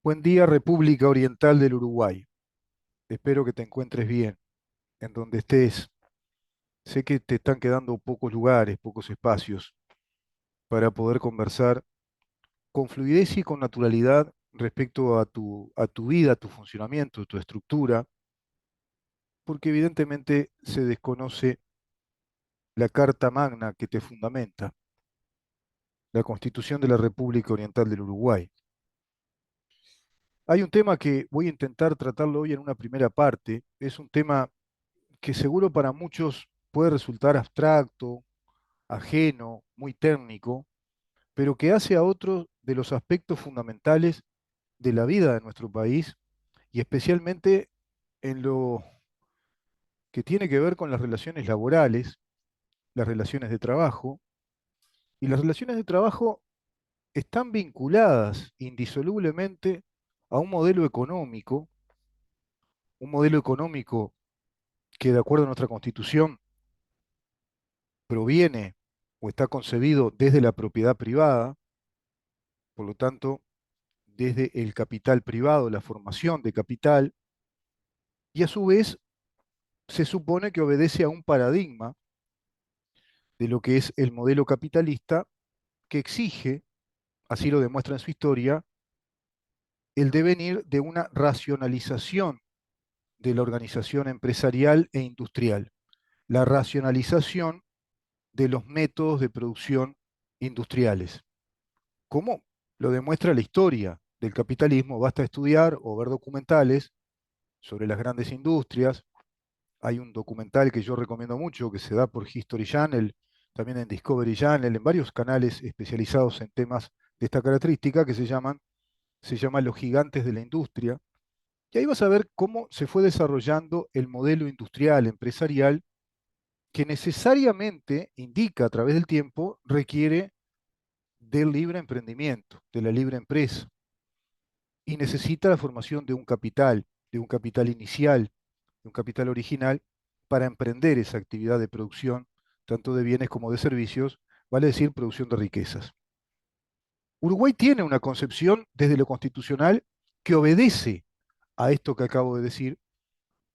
Buen día, República Oriental del Uruguay. Espero que te encuentres bien en donde estés. Sé que te están quedando pocos lugares, pocos espacios para poder conversar con fluidez y con naturalidad respecto a tu vida, a tu funcionamiento, tu estructura, porque evidentemente se desconoce la Carta Magna que te fundamenta, la Constitución de la República Oriental del Uruguay. Hay un tema que voy a intentar tratarlo hoy en una primera parte. Es un tema que seguro para muchos puede resultar abstracto, ajeno, muy técnico, pero que hace a otros de los aspectos fundamentales de la vida de nuestro país y especialmente en lo que tiene que ver con las relaciones laborales, las relaciones de trabajo, y las relaciones de trabajo están vinculadas indisolublemente a un modelo económico que de acuerdo a nuestra Constitución proviene o está concebido desde la propiedad privada, por lo tanto, desde el capital privado, la formación de capital, y a su vez se supone que obedece a un paradigma de lo que es el modelo capitalista que exige, así lo demuestra en su historia, el devenir de una racionalización de la organización empresarial e industrial, la racionalización de los métodos de producción industriales. ¿Cómo lo demuestra la historia del capitalismo? Basta estudiar o ver documentales sobre las grandes industrias. Hay un documental que yo recomiendo mucho que se da por History Channel, también en Discovery Channel, en varios canales especializados en temas de esta característica que se llama Los gigantes de la industria. Y ahí vas a ver cómo se fue desarrollando el modelo industrial, empresarial, que necesariamente indica a través del tiempo requiere del libre emprendimiento, de la libre empresa, y necesita la formación de un capital inicial, de un capital original, para emprender esa actividad de producción, tanto de bienes como de servicios, vale decir, producción de riquezas. Uruguay tiene una concepción desde lo constitucional que obedece a esto que acabo de decir,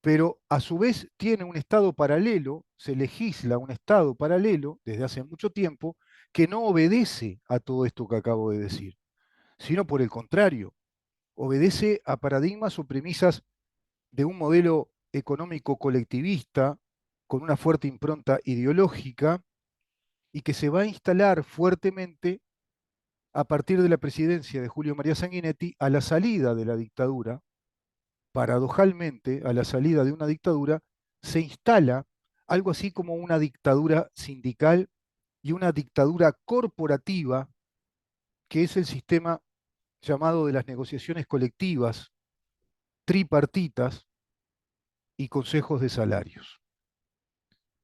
pero a su vez tiene un Estado paralelo, se legisla un Estado paralelo desde hace mucho tiempo, que no obedece a todo esto que acabo de decir, sino por el contrario, obedece a paradigmas o premisas de un modelo económico colectivista con una fuerte impronta ideológica y que se va a instalar fuertemente a partir de la presidencia de Julio María Sanguinetti a la salida de la dictadura. Paradojalmente, a la salida de una dictadura, se instala algo así como una dictadura sindical y una dictadura corporativa, que es el sistema llamado de las negociaciones colectivas, tripartitas y consejos de salarios.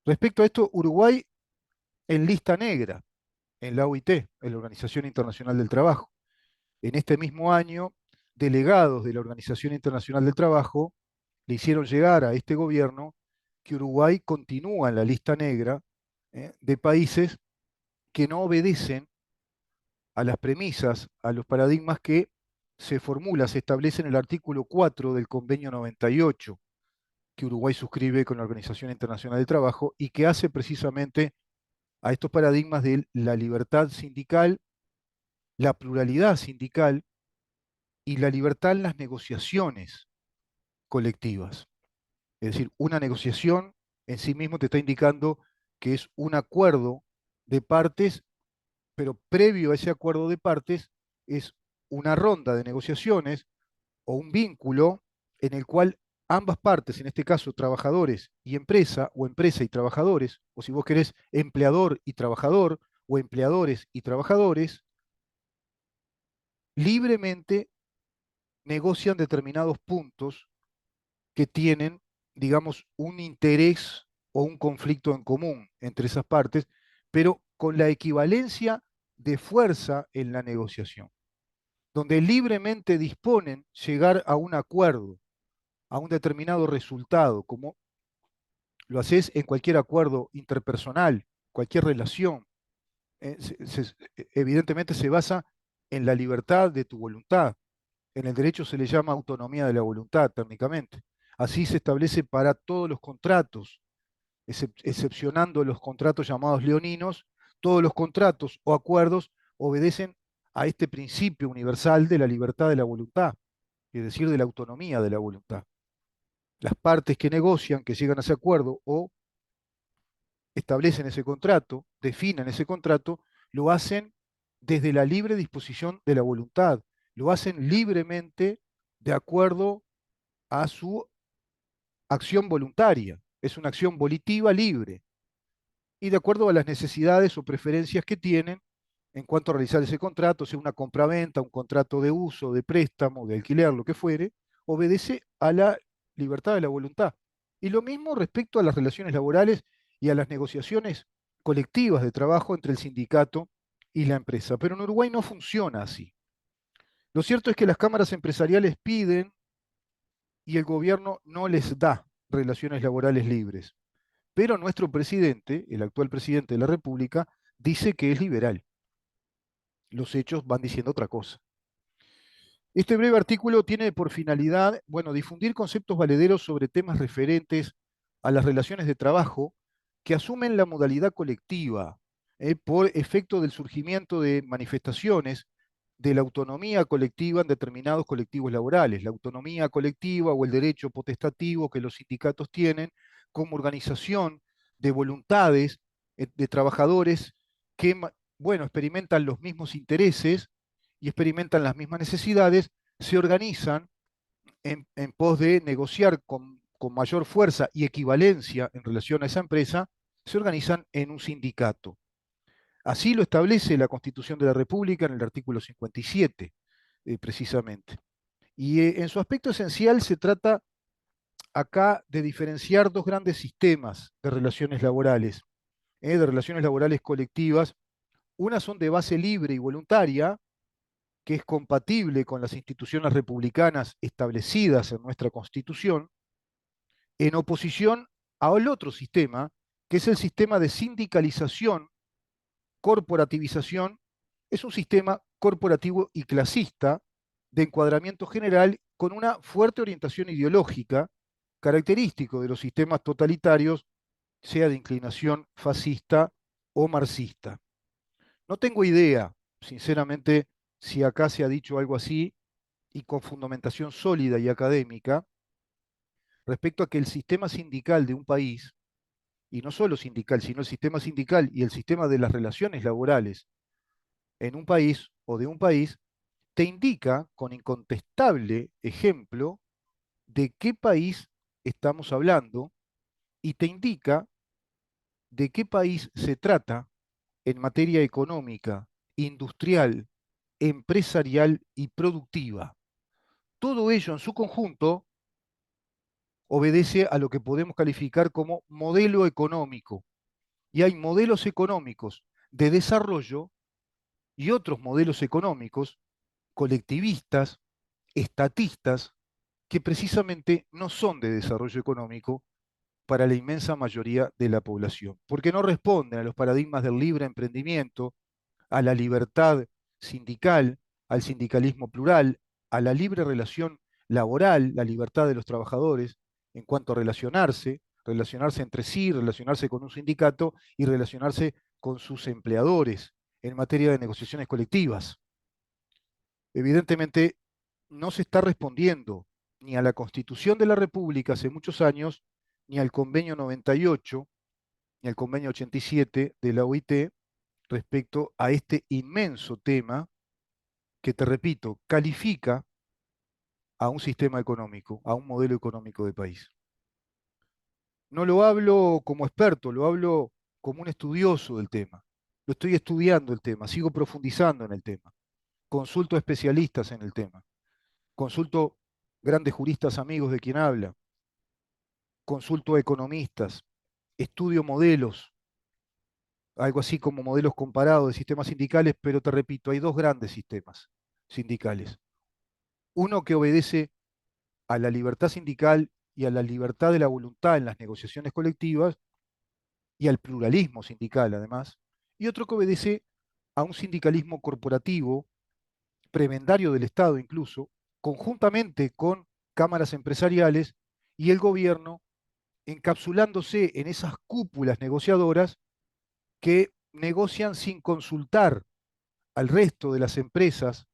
Respecto a esto, Uruguay en lista negra, en la OIT, en la Organización Internacional del Trabajo. En este mismo año, delegados de la Organización Internacional del Trabajo le hicieron llegar a este gobierno que Uruguay continúa en la lista negra de países que no obedecen a las premisas, a los paradigmas que se formula, se establece en el artículo 4 del Convenio 98 que Uruguay suscribe con la Organización Internacional del Trabajo y que hace precisamente a estos paradigmas de la libertad sindical, la pluralidad sindical y la libertad en las negociaciones colectivas. Es decir, una negociación en sí mismo te está indicando que es un acuerdo de partes, pero previo a ese acuerdo de partes es una ronda de negociaciones o un vínculo en el cual ambas partes, en este caso trabajadores y empresa, o empresa y trabajadores, o si vos querés empleador y trabajador, o empleadores y trabajadores, libremente negocian determinados puntos que tienen, digamos, un interés o un conflicto en común entre esas partes, pero con la equivalencia de fuerza en la negociación, donde libremente disponen llegar a un acuerdo, a un determinado resultado, como lo haces en cualquier acuerdo interpersonal, cualquier relación. Evidentemente se basa en la libertad de tu voluntad, En el derecho se le llama autonomía de la voluntad técnicamente. Así se establece para todos los contratos, excepcionando los contratos llamados leoninos, todos los contratos o acuerdos obedecen a este principio universal de la libertad de la voluntad, es decir, de la autonomía de la voluntad. Las partes que negocian, que llegan a ese acuerdo o establecen ese contrato, definen ese contrato, lo hacen desde la libre disposición de la voluntad, lo hacen libremente de acuerdo a su acción voluntaria. Es una acción volitiva libre y de acuerdo a las necesidades o preferencias que tienen en cuanto a realizar ese contrato, sea una compraventa, un contrato de uso, de préstamo, de alquiler, lo que fuere, obedece a la libertad de la voluntad. Y lo mismo respecto a las relaciones laborales y a las negociaciones colectivas de trabajo entre el sindicato y la empresa. Pero en Uruguay no funciona así. Lo cierto es que las cámaras empresariales piden y el gobierno no les da relaciones laborales libres. Pero nuestro presidente, el actual presidente de la República, dice que es liberal. Los hechos van diciendo otra cosa. Este breve artículo tiene por finalidad, bueno, difundir conceptos valederos sobre temas referentes a las relaciones de trabajo que asumen la modalidad colectiva, por efecto del surgimiento de manifestaciones de la autonomía colectiva en determinados colectivos laborales, la autonomía colectiva o el derecho potestativo que los sindicatos tienen como organización de voluntades de trabajadores que, bueno, experimentan los mismos intereses y experimentan las mismas necesidades, se organizan en pos de negociar con mayor fuerza y equivalencia en relación a esa empresa, se organizan en un sindicato. Así lo establece la Constitución de la República en el artículo 57, precisamente. Y en su aspecto esencial se trata acá de diferenciar dos grandes sistemas de relaciones laborales colectivas. Unas son de base libre y voluntaria, que es compatible con las instituciones republicanas establecidas en nuestra Constitución, en oposición al otro sistema, que es el sistema de sindicalización, corporativización, es un sistema corporativo y clasista de encuadramiento general con una fuerte orientación ideológica, característico de los sistemas totalitarios, sea de inclinación fascista o marxista. No tengo idea, sinceramente, si acá se ha dicho algo así y con fundamentación sólida y académica respecto a que el sistema sindical de un país, y no solo sindical, sino el sistema sindical y el sistema de las relaciones laborales en un país o de un país, te indica con incontestable ejemplo de qué país estamos hablando y te indica de qué país se trata en materia económica, industrial, empresarial y productiva. Todo ello en su conjunto obedece a lo que podemos calificar como modelo económico. Y hay modelos económicos de desarrollo y otros modelos económicos colectivistas, estatistas, que precisamente no son de desarrollo económico para la inmensa mayoría de la población, porque no responden a los paradigmas del libre emprendimiento, a la libertad sindical, al sindicalismo plural, a la libre relación laboral, la libertad de los trabajadores en cuanto a relacionarse entre sí, relacionarse con un sindicato y relacionarse con sus empleadores en materia de negociaciones colectivas. Evidentemente, no se está respondiendo ni a la Constitución de la República hace muchos años, ni al Convenio 98, ni al Convenio 87 de la OIT respecto a este inmenso tema que, te repito, califica a un sistema económico, a un modelo económico de país. No lo hablo como experto, lo hablo como un estudioso del tema. Lo estoy estudiando el tema, sigo profundizando en el tema. Consulto especialistas en el tema. Consulto grandes juristas amigos de quien habla. Consulto a economistas. Estudio modelos, algo así como modelos comparados de sistemas sindicales, pero te repito, hay dos grandes sistemas sindicales. Uno que obedece a la libertad sindical y a la libertad de la voluntad en las negociaciones colectivas y al pluralismo sindical además, y otro que obedece a un sindicalismo corporativo, prebendario del Estado incluso, conjuntamente con cámaras empresariales y el gobierno encapsulándose en esas cúpulas negociadoras que negocian sin consultar al resto de las empresas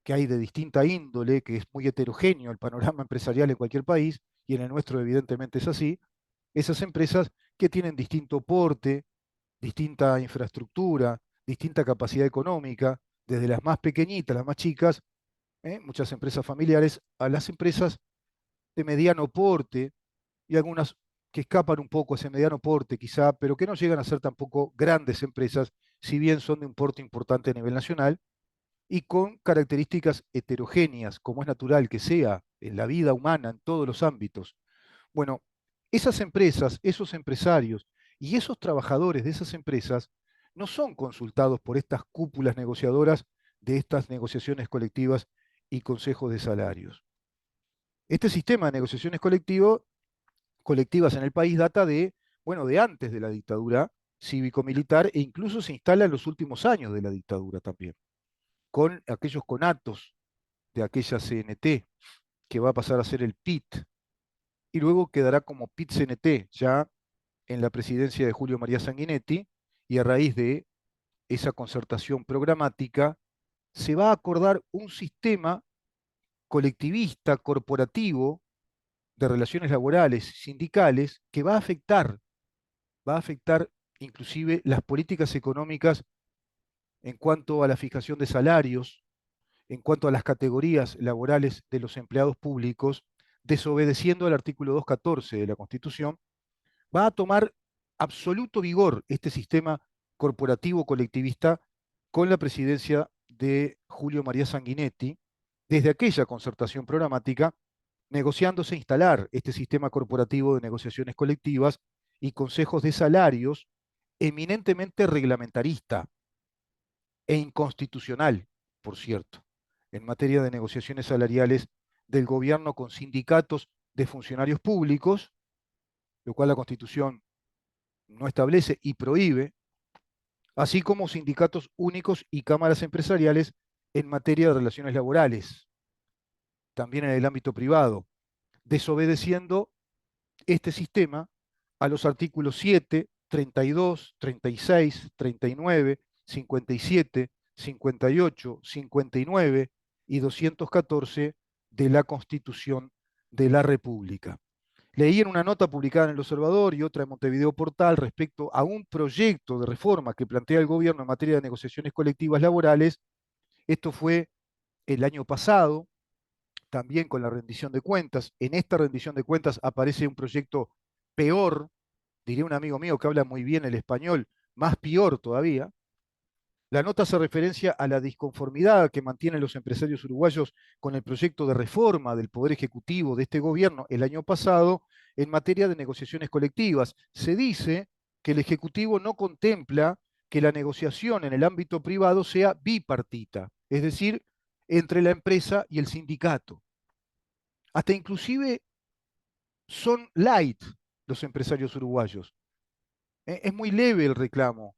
que hay de distinta índole, que es muy heterogéneo el panorama empresarial en cualquier país, y en el nuestro evidentemente es así, esas empresas que tienen distinto porte, distinta infraestructura, distinta capacidad económica, desde las más pequeñitas, las más chicas, muchas empresas familiares, a las empresas de mediano porte y algunas que escapan un poco a ese mediano porte quizá, pero que no llegan a ser tampoco grandes empresas, si bien son de un porte importante a nivel nacional y con características heterogéneas, como es natural que sea en la vida humana en todos los ámbitos. Bueno, esas empresas, esos empresarios y esos trabajadores de esas empresas no son consultados por estas cúpulas negociadoras de estas negociaciones colectivas y consejos de salarios. Este sistema de negociaciones colectivas en el país data de, bueno, de antes de la dictadura cívico-militar e incluso se instala en los últimos años de la dictadura también, con aquellos conatos de aquella CNT, que va a pasar a ser el PIT, y luego quedará como PIT-CNT, ya en la presidencia de Julio María Sanguinetti, y a raíz de esa concertación programática, se va a acordar un sistema colectivista, corporativo, de relaciones laborales, sindicales, que va a afectar inclusive las políticas económicas en cuanto a la fijación de salarios, en cuanto a las categorías laborales de los empleados públicos, desobedeciendo el artículo 214 de la Constitución, va a tomar absoluto vigor este sistema corporativo colectivista con la presidencia de Julio María Sanguinetti, desde aquella concertación programática, negociándose instalar este sistema corporativo de negociaciones colectivas y consejos de salarios eminentemente reglamentarista e inconstitucional, por cierto, en materia de negociaciones salariales del gobierno con sindicatos de funcionarios públicos, lo cual la Constitución no establece y prohíbe, así como sindicatos únicos y cámaras empresariales en materia de relaciones laborales, también en el ámbito privado, desobedeciendo este sistema a los artículos 7, 32, 36, 39, 57, 58, 59 y 214 de la Constitución de la República. Leí en una nota publicada en El Observador y otra en Montevideo Portal respecto a un proyecto de reforma que plantea el gobierno en materia de negociaciones colectivas laborales. Esto fue el año pasado, también con la rendición de cuentas. En esta rendición de cuentas aparece un proyecto peor, diría un amigo mío que habla muy bien el español, más peor todavía. La nota hace referencia a la disconformidad que mantienen los empresarios uruguayos con el proyecto de reforma del Poder Ejecutivo de este gobierno el año pasado en materia de negociaciones colectivas. Se dice que el Ejecutivo no contempla que la negociación en el ámbito privado sea bipartita, es decir, entre la empresa y el sindicato. Hasta inclusive son light los empresarios uruguayos. Es muy leve el reclamo.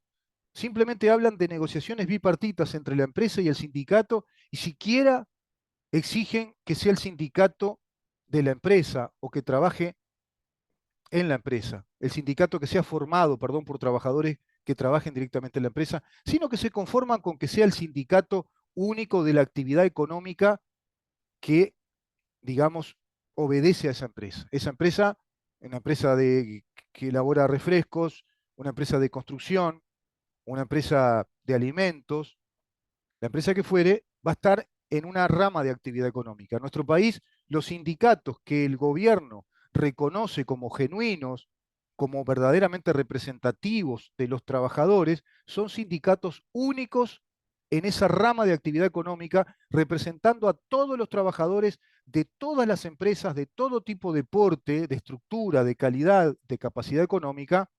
Simplemente hablan de negociaciones bipartitas entre la empresa y el sindicato y siquiera exigen que sea el sindicato de la empresa o que trabaje en la empresa, el sindicato que sea formado, perdón, por trabajadores que trabajen directamente en la empresa, sino que se conforman con que sea el sindicato único de la actividad económica que, digamos, obedece a esa empresa. Esa empresa, una empresa que elabora refrescos, una empresa de construcción, una empresa de alimentos, la empresa que fuere, va a estar en una rama de actividad económica. En nuestro país, los sindicatos que el gobierno reconoce como genuinos, como verdaderamente representativos de los trabajadores, son sindicatos únicos en esa rama de actividad económica, representando a todos los trabajadores de todas las empresas, de todo tipo de porte, de estructura, de calidad, de capacidad económica,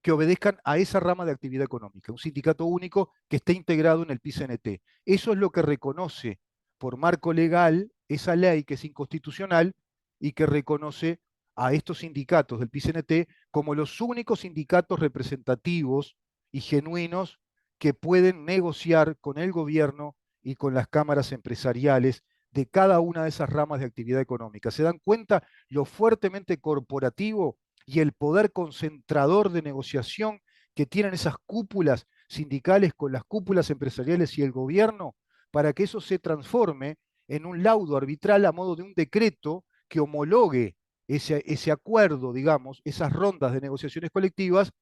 que obedezcan a esa rama de actividad económica, un sindicato único que esté integrado en el PICNT. Eso es lo que reconoce por marco legal esa ley que es inconstitucional y que reconoce a estos sindicatos del PICNT como los únicos sindicatos representativos y genuinos que pueden negociar con el gobierno y con las cámaras empresariales de cada una de esas ramas de actividad económica. ¿Se dan cuenta lo fuertemente corporativo y el poder concentrador de negociación que tienen esas cúpulas sindicales con las cúpulas empresariales y el gobierno, para que eso se transforme en un laudo arbitral a modo de un decreto que homologue ese acuerdo, digamos, esas rondas de negociaciones colectivas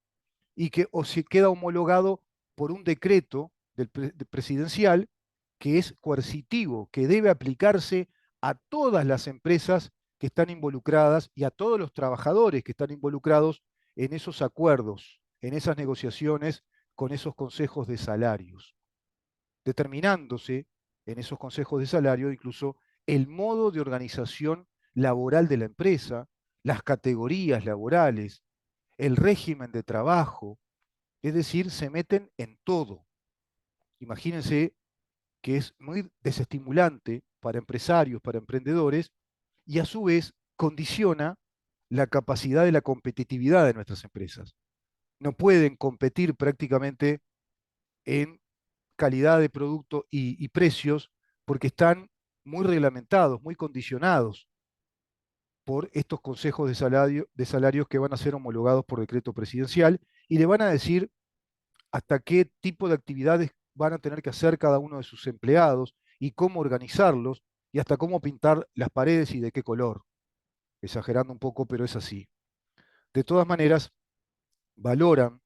y que o se queda homologado por un decreto presidencial que es coercitivo, que debe aplicarse a todas las empresas que están involucradas y a todos los trabajadores que están involucrados en esos acuerdos, en esas negociaciones con esos consejos de salarios, determinándose en esos consejos de salario incluso el modo de organización laboral de la empresa, las categorías laborales, el régimen de trabajo, es decir, se meten en todo. Imagínense que es muy desestimulante para empresarios, para emprendedores, y a su vez condiciona la capacidad de la competitividad de nuestras empresas. No pueden competir prácticamente en calidad de producto y precios porque están muy reglamentados, muy condicionados por estos consejos de salarios que van a ser homologados por decreto presidencial y le van a decir hasta qué tipo de actividades van a tener que hacer cada uno de sus empleados y cómo organizarlos y hasta cómo pintar las paredes y de qué color. Exagerando un poco, pero es así. De todas maneras, valoran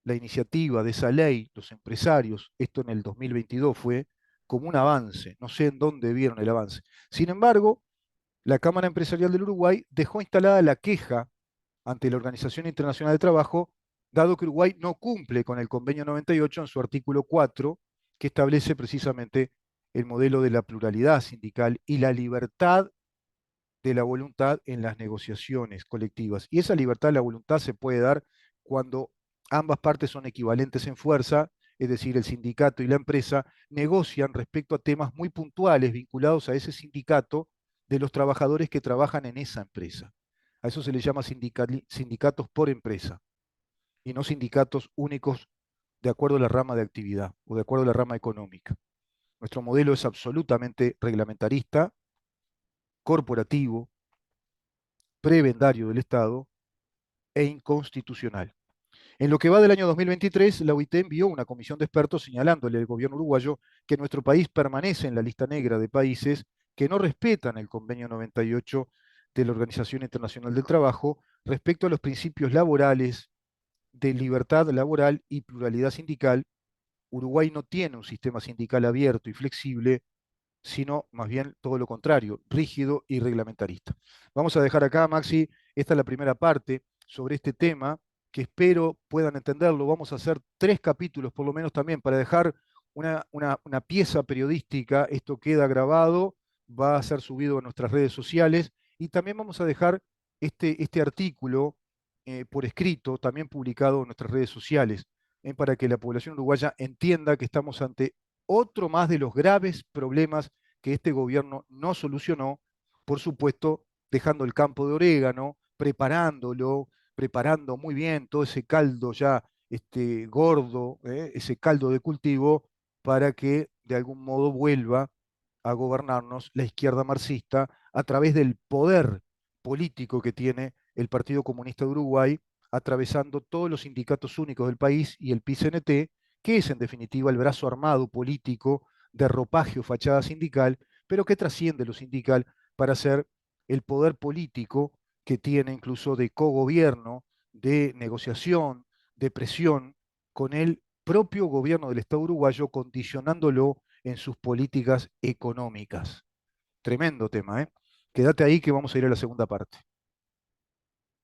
la iniciativa de esa ley, los empresarios, esto en el 2022 fue, como un avance. No sé en dónde vieron el avance. Sin embargo, la Cámara Empresarial del Uruguay dejó instalada la queja ante la Organización Internacional de Trabajo, dado que Uruguay no cumple con el Convenio 98 en su artículo 4, que establece precisamente el modelo de la pluralidad sindical y la libertad de la voluntad en las negociaciones colectivas. Y esa libertad de la voluntad se puede dar cuando ambas partes son equivalentes en fuerza, es decir, el sindicato y la empresa negocian respecto a temas muy puntuales vinculados a ese sindicato de los trabajadores que trabajan en esa empresa. A eso se le llama sindicatos por empresa y no sindicatos únicos de acuerdo a la rama de actividad o de acuerdo a la rama económica. Nuestro modelo es absolutamente reglamentarista, corporativo, prebendario del Estado e inconstitucional. En lo que va del año 2023, la OIT envió una comisión de expertos señalándole al gobierno uruguayo que nuestro país permanece en la lista negra de países que no respetan el convenio 98 de la Organización Internacional del Trabajo respecto a los principios laborales de libertad laboral y pluralidad sindical. Uruguay no tiene un sistema sindical abierto y flexible, sino más bien todo lo contrario, rígido y reglamentarista. Vamos a dejar acá, Maxi, esta es la primera parte sobre este tema, que espero puedan entenderlo. Vamos a hacer 3 capítulos por lo menos también para dejar una pieza periodística. Esto queda grabado, va a ser subido a nuestras redes sociales y también vamos a dejar este artículo por escrito, también publicado en nuestras redes sociales, para que la población uruguaya entienda que estamos ante otro más de los graves problemas que este gobierno no solucionó, por supuesto, dejando el campo de orégano, preparándolo, preparando muy bien todo ese caldo ya gordo, ese caldo de cultivo, para que de algún modo vuelva a gobernarnos la izquierda marxista a través del poder político que tiene el Partido Comunista de Uruguay, atravesando todos los sindicatos únicos del país y el PICNT, que es en definitiva el brazo armado político de ropaje o fachada sindical, pero que trasciende lo sindical para ser el poder político que tiene incluso de cogobierno, de negociación, de presión con el propio gobierno del Estado uruguayo, condicionándolo en sus políticas económicas. Tremendo tema, ¿eh? Quédate ahí que vamos a ir a la segunda parte.